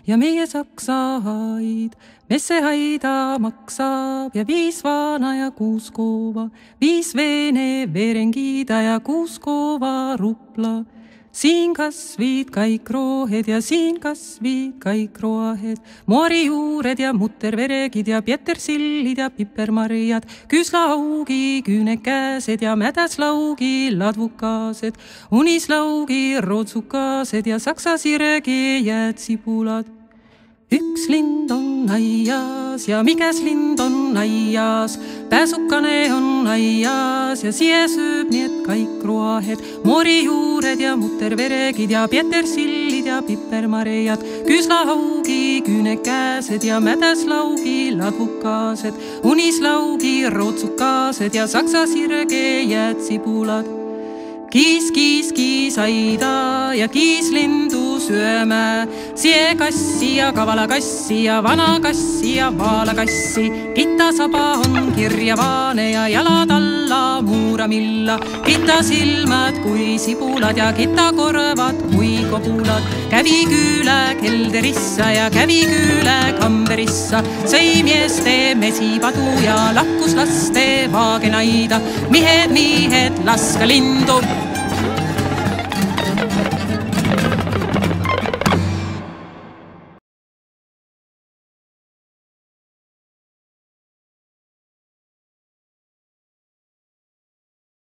ja meie saksahaid. Messehaida maksab ja 5 vana ja 6 koova, 5 veene veerengida ja 6 koova rupla. Siin kasvid kõik rohed ja siin kasvid kõik roahed, moorijuured ja mutterveregid ja pietersillid ja pipermarjad, küüslaugi küünekäsed ja mädaslaugi ladvukased, unislaugi rootsukased ja saksa siregi ja tsibulad. Üks lind on aias ja miges lind on aias, pääsukane on aias ja siia sööb nii et kõik roahed, moorijuured ja mutterveregid ja pietersillid ja pipermarjad, küüslaugi küünekäsed ja mädaslaugi ladvukased, unislaugi rootsukased ja saksa sirge ja tsibulad. Kiis, kiis, kiis aida ja kiislindu syömää, sie kassi ja kavala kassi ja vana kassi ja vaala kassi. Kittasaba on kirjavaane ja jalad alla muuramilla, kittasilmad kui sibulad ja kittakorvad kui kobulad. Kävi küülä kelderissa ja kävi küülä kamberissa, sõi mieste mesipadu ja lakkus laste vaagenaida. Mihed, laska lindu!